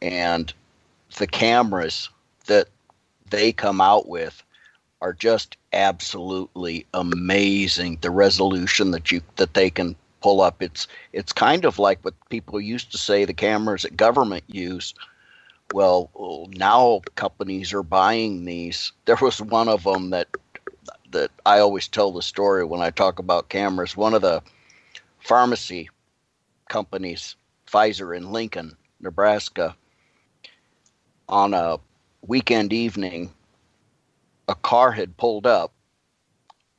and the cameras that they come out with are just absolutely amazing. The resolution that they can pull up, it's kind of like what people used to say the cameras that government use. Well, now companies are buying these. There was one of them that I always tell the story when I talk about cameras. One of the pharmacy companies, Pfizer in Lincoln, Nebraska, on a weekend evening, a car had pulled up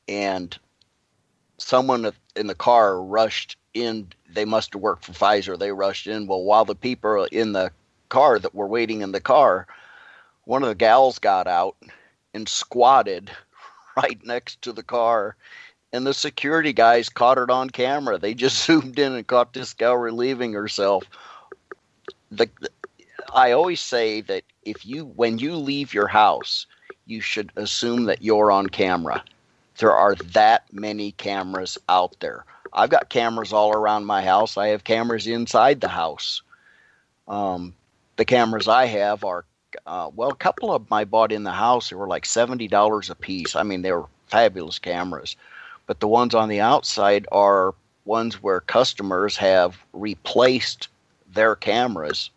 and someone in the car rushed in. They must have worked for Pfizer. They rushed in. Well, while the people in the car that were waiting in the car, one of the gals got out and squatted right next to the car, and the security guys caught it on camera. They just zoomed in and caught this gal relieving herself. I always say that when you leave your house, you should assume that you're on camera. There are that many cameras out there. I've got cameras all around my house. I have cameras inside the house. The cameras I have are, a couple of them I bought in the house. They were like $70 a piece. I mean, they were fabulous cameras. But the ones on the outside are ones where customers have replaced their cameras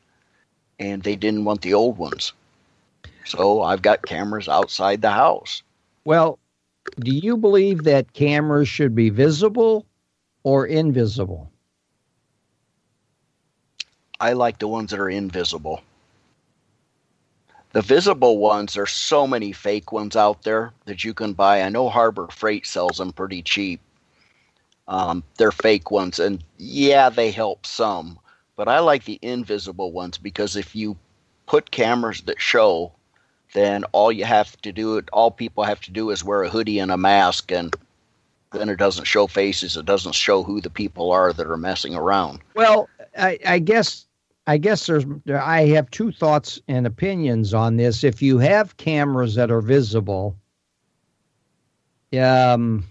and they didn't want the old ones. So I've got cameras outside the house. Well, do you believe that cameras should be visible or invisible? I like the ones that are invisible. The visible ones, there's so many fake ones out there that you can buy. I know Harbor Freight sells them pretty cheap. They're fake ones, and yeah, they help some. But I like the invisible ones because if you put cameras that show, then all people have to do is wear a hoodie and a mask, and then it doesn't show faces. It doesn't show who the people are that are messing around. Well, I guess I have two thoughts and opinions on this. If you have cameras that are visible, and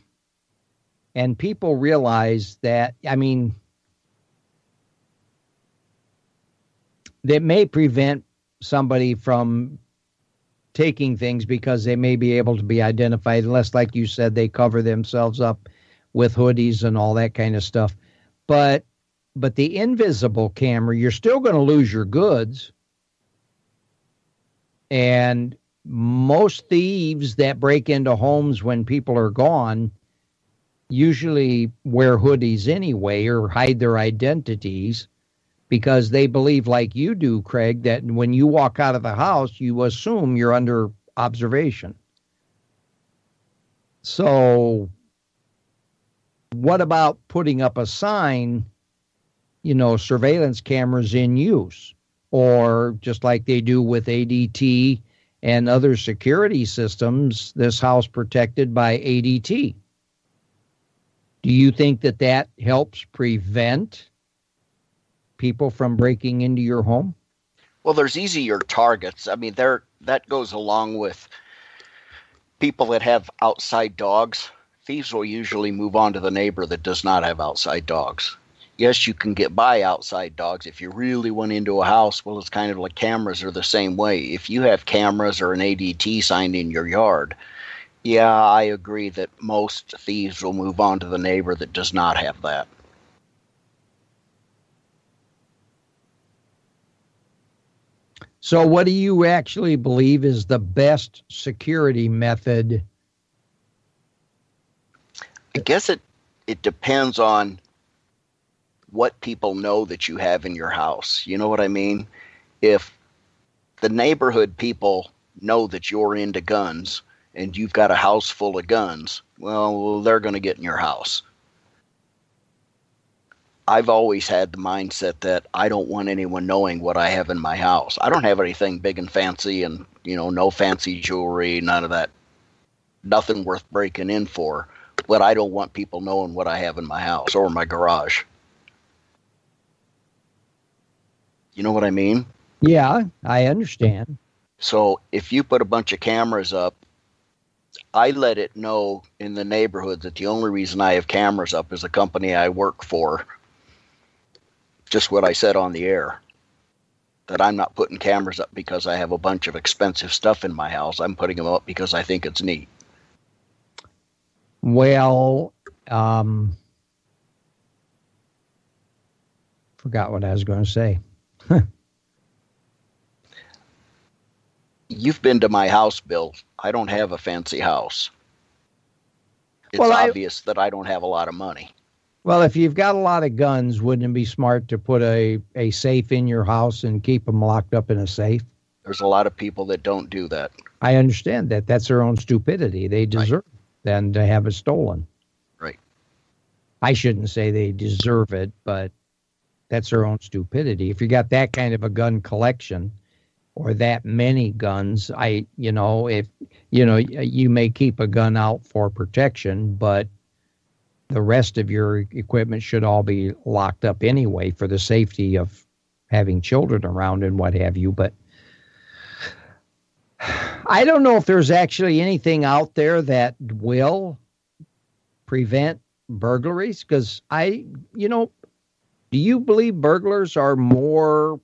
people realize that, I mean, that may prevent somebody from taking things because they may be able to be identified, unless, like you said, they cover themselves up with hoodies and all that kind of stuff. But the invisible camera, you're still going to lose your goods. And most thieves that break into homes when people are gone usually wear hoodies anyway or hide their identities because they believe, like you do, Craig, that when you walk out of the house, you assume you're under observation. So what about putting up a sign, surveillance cameras in use, or just like they do with ADT and other security systems, this house protected by ADT? Do you think that helps prevent people from breaking into your home? Well, there's easier targets. I mean, that goes along with people that have outside dogs. Thieves will usually move on to the neighbor that does not have outside dogs. Yes, you can get by outside dogs. If you really went into a house, well, it's kind of like cameras are the same way. If you have cameras or an ADT sign in your yard, yeah, I agree that most thieves will move on to the neighbor that does not have that. So what do you actually believe is the best security method? I guess it depends on what people know that you have in your house. You know what I mean? If the neighborhood people know that you're into guns and you've got a house full of guns, well, they're going to get in your house. I've always had the mindset that I don't want anyone knowing what I have in my house. I don't have anything big and fancy and, no fancy jewelry, none of that, nothing worth breaking in for. But I don't want people knowing what I have in my house or my garage. You know what I mean? Yeah, I understand. So if you put a bunch of cameras up, I let it know in the neighborhood that the only reason I have cameras up is the company I work for. Just what I said on the air. that I'm not putting cameras up because I have a bunch of expensive stuff in my house. I'm putting them up because I think it's neat. Well, forgot what I was going to say. You've been to my house, Bill. I don't have a fancy house. It's obvious that I don't have a lot of money. Well, if you've got a lot of guns, wouldn't it be smart to put a safe in your house and keep them locked up in a safe? There's a lot of people that don't do that. I understand that. That's their own stupidity. They deserve then to have it stolen. Right. I shouldn't say they deserve it, but that's their own stupidity. If you got that kind of a gun collection or that many guns, if you may keep a gun out for protection, but the rest of your equipment should all be locked up anyway for the safety of having children around and what have you. But I don't know if there's actually anything out there that will prevent burglaries, because do you believe burglars are more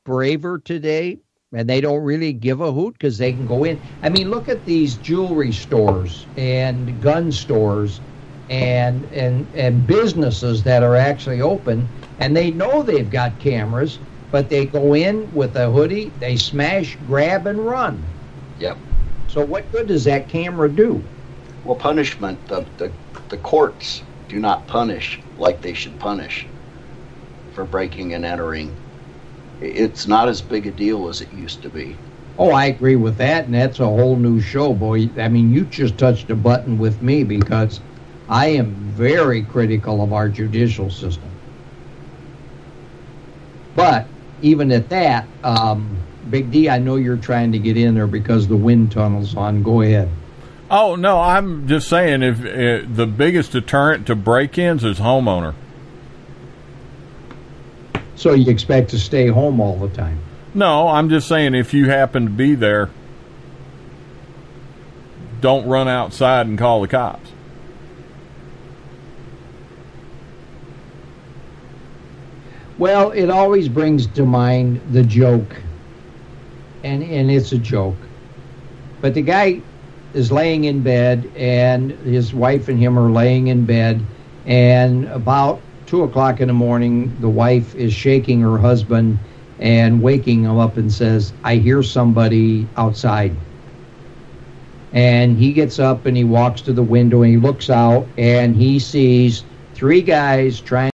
braver today and they don't really give a hoot because they can go in? I mean, look at these jewelry stores and gun stores and businesses that are actually open, and they know they've got cameras, but they go in with a hoodie, they smash, grab, and run. Yep. So what good does that camera do? Well, punishment, the courts do not punish like they should punish for breaking and entering. It's not as big a deal as it used to be. Oh, I agree with that, and that's a whole new show, boy. I mean, you just touched a button with me, because I am very critical of our judicial system. But even at that, Big D, I know you're trying to get in there because the wind tunnel's on. Go ahead. Oh, no, I'm just saying, if the biggest deterrent to break-ins is homeowner. So you expect to stay home all the time? No, I'm just saying, if you happen to be there, don't run outside and call the cops. Well, it always brings to mind the joke, and it's a joke. But the guy is laying in bed, and his wife and him are laying in bed, and about 2 o'clock in the morning, the wife is shaking her husband and waking him up and says, "I hear somebody outside." And he gets up and he walks to the window and he looks out and he sees 3 guys trying